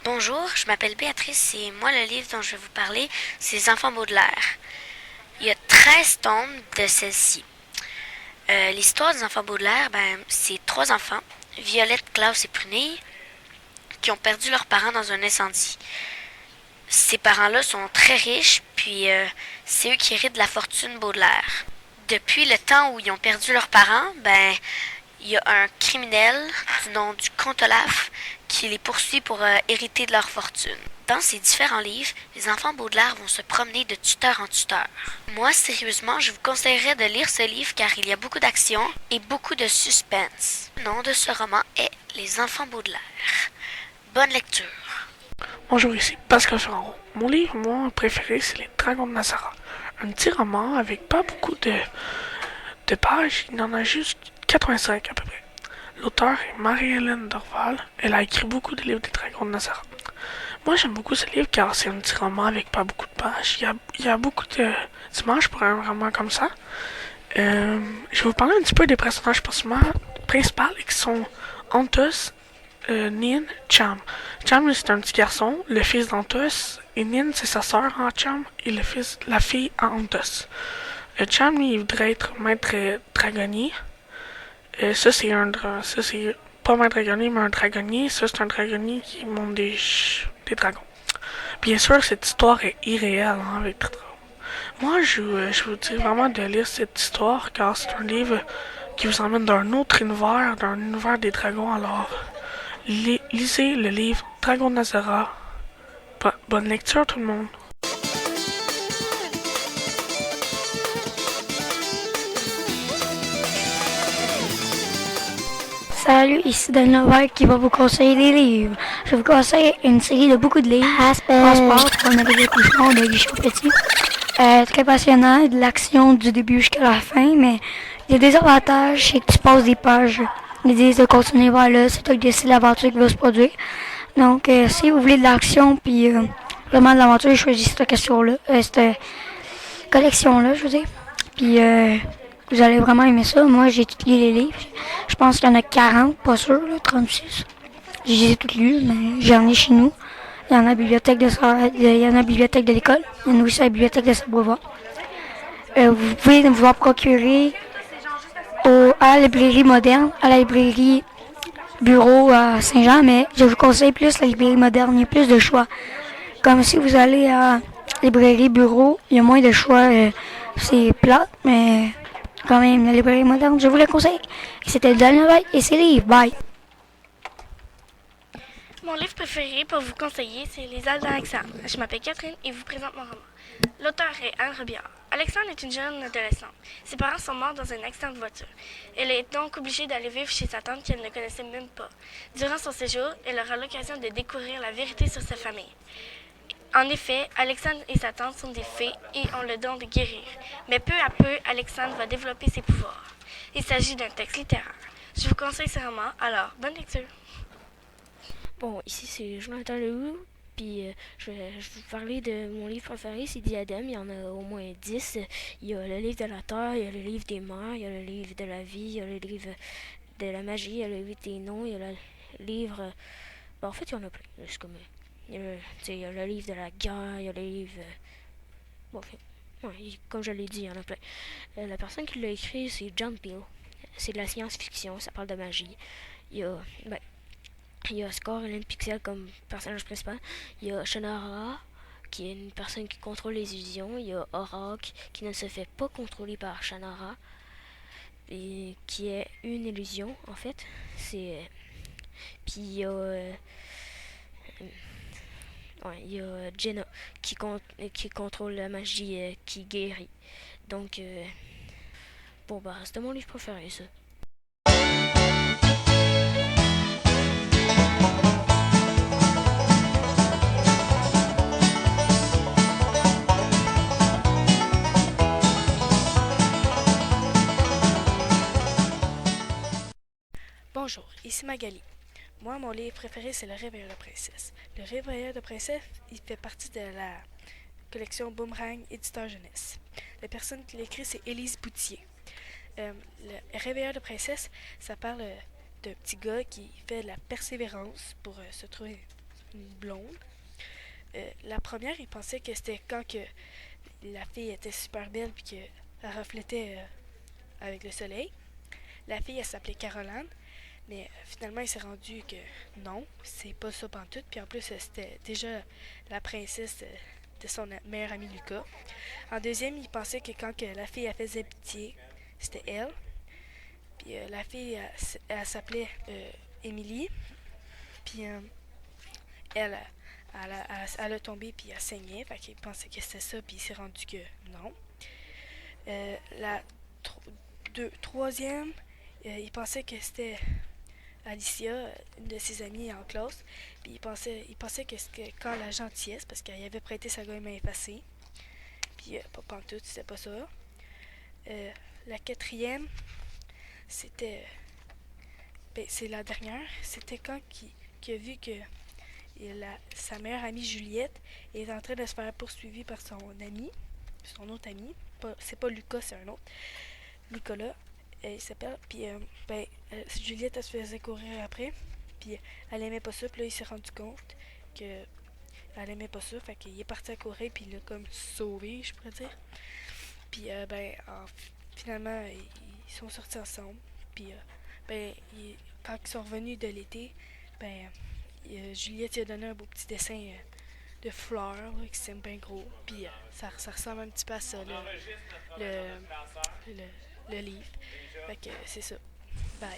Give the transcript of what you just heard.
Bonjour, je m'appelle Béatrice et moi le livre dont je vais vous parler, c'est Les Enfants Baudelaire. Il y a 13 tomes de celle-ci. L'histoire des enfants Baudelaire, c'est trois enfants, Violette, Klaus et Prunille, qui ont perdu leurs parents dans un incendie. Ces parents-là sont très riches, puis c'est eux qui héritent de la fortune Baudelaire. Depuis le temps où ils ont perdu leurs parents, il y a un criminel du nom du comte Olaf qui les poursuit pour hériter de leur fortune. Dans ces différents livres, les enfants Baudelaire vont se promener de tuteur en tuteur. Moi, sérieusement, je vous conseillerais de lire ce livre car il y a beaucoup d'action et beaucoup de suspense. Le nom de ce roman est Les enfants Baudelaire. Bonne lecture. Bonjour, ici Pascal Ferraro. Mon livre, préféré, c'est Les Dragons de Nazara. Un petit roman avec pas beaucoup de pages, il en a juste 85 à peu près. L'auteur est Marie-Hélène Dorval. Elle a écrit beaucoup de livres des Dragons de Nazara. Moi, j'aime beaucoup ce livre car c'est un petit roman avec pas beaucoup de pages. Il y a beaucoup d'images pour un roman comme ça. Je vais vous parler un petit peu des personnages principaux qui sont Antos, Nin, Cham. Cham, c'est un petit garçon, le fils d'Antos, et Nin, c'est sa sœur en Cham, et la fille en Antos. Cham, il voudrait être maître dragonnier. Ça, c'est pas maître dragonnier, mais un dragonnier. Ça, c'est un dragonnier qui monte des dragons. Bien sûr, cette histoire est irréelle, hein, avec des dragons. Moi, je vous dis vraiment de lire cette histoire, car c'est un livre qui vous emmène d'un autre univers, d'un univers des dragons. Alors, lisez le livre Dragon de Nazara. Bonne lecture, tout le monde. Salut, ici Dan Levesque qui va vous conseiller des livres. Je vous conseille une série de beaucoup de livres. Passeport, on avait des couchons de Guichon Petit. Très passionnant, de l'action du début jusqu'à la fin, mais il y a des avantages, c'est que tu passes des pages. Ils disent de continuer vers là, c'est toi qui décides l'aventure qui va se produire. Donc, si vous voulez de l'action, puis vraiment de l'aventure, choisissez cette collection-là, je veux dire. Puis, vous allez vraiment aimer ça. Moi, j'ai tout lu les livres. Je pense qu'il y en a 40, pas sûr, là, 36. Je les ai toutes lues, mais j'en ai chez nous. Il y en a à la bibliothèque de l'école. Il y en a aussi à la bibliothèque de Saint-Bois. Vous pouvez vous en procurer à la librairie moderne, à la librairie bureau à Saint-Jean, mais je vous conseille plus la librairie moderne. Il y a plus de choix. Comme si vous allez à la librairie bureau, il y a moins de choix. C'est plate, mais quand même, la librairie moderne, je vous le conseille. C'était Dan Levesque et ses livres. Bye! Mon livre préféré pour vous conseiller, c'est Les Ailes d'Alexandre. Je m'appelle Catherine et vous présente mon roman. L'auteur est Anne Robillard. Alexandre est une jeune adolescente. Ses parents sont morts dans un accident de voiture. Elle est donc obligée d'aller vivre chez sa tante qu'elle ne connaissait même pas. Durant son séjour, elle aura l'occasion de découvrir la vérité sur sa famille. En effet, Alexandre et sa tante sont des fées et ont le don de guérir. Mais peu à peu, Alexandre va développer ses pouvoirs. Il s'agit d'un texte littéraire. Je vous conseille ce roman, alors bonne lecture. Bon, ici c'est Jonathan Lehoux, puis je vais vous parler de mon livre préféré, c'est Diadème. Il y en a au moins 10. Il y a le livre de la terre, il y a le livre des mers, il y a le livre de la vie, il y a le livre de la magie, il y a le livre des noms, il y a le livre... en fait, il y en a plein. C'est comme... il y a le livre de la guerre, il y a le livre... comme je l'ai dit, il y en a plein. La personne qui l'a écrit, c'est John Peel. C'est de la science-fiction, ça parle de magie. Il y a... il y a Score et Pixel comme personnage principal. Il y a Shannara, qui est une personne qui contrôle les illusions. Il y a Auroch, qui ne se fait pas contrôler par Shannara, et qui est une illusion, en fait. Puis il y a Jenna, qui contrôle la magie, qui guérit. Donc, c'était mon livre préféré, ça. Bonjour, ici Magali. Moi, mon livre préféré, c'est Le Réveilleur de Princesse. Le Réveilleur de Princesse, il fait partie de la collection Boomerang, éditeur jeunesse. La personne qui l'écrit, c'est Élise Boutier. Le Réveilleur de Princesse, ça parle d'un petit gars qui fait de la persévérance pour se trouver une blonde. La première, il pensait que c'était quand que la fille était super belle puis qu'elle reflétait avec le soleil. La fille, elle s'appelait Caroline, mais finalement, il s'est rendu que non, c'est pas ça pantoute. Puis en plus, c'était déjà la princesse de son meilleur ami Lucas. En deuxième, il pensait que quand que la fille, elle faisait pitié, c'était elle. Puis la fille, elle s'appelait Émilie. Puis elle a tombé puis elle saignait. Fait qu'il pensait que c'était ça, puis il s'est rendu que non. La troisième, il pensait que c'était Alicia, une de ses amies en classe. Puis il pensait que c'était quand la gentillesse, parce qu'elle avait prêté sa gomme effacée. Puis pas pantoute, c'était pas ça. La quatrième, c'était... c'est la dernière. C'était quand qu'il a vu que sa meilleure amie Juliette est en train de se faire poursuivre par son autre ami. C'est pas Lucas, c'est un autre. Nicolas, il s'appelle. Puis Juliette, elle se faisait courir après. Puis elle aimait pas ça. Puis là, il s'est rendu compte que elle aimait pas ça. Fait qu'il est parti à courir. Puis il l'a comme sauvé, je pourrais dire. Puis finalement, ils sont sortis ensemble. Puis quand ils sont revenus de l'été, Juliette lui a donné un beau petit dessin de fleurs là, qui s'aime bien gros. Puis ça ressemble un petit peu à ça, le livre. Fait que c'est ça. Bye.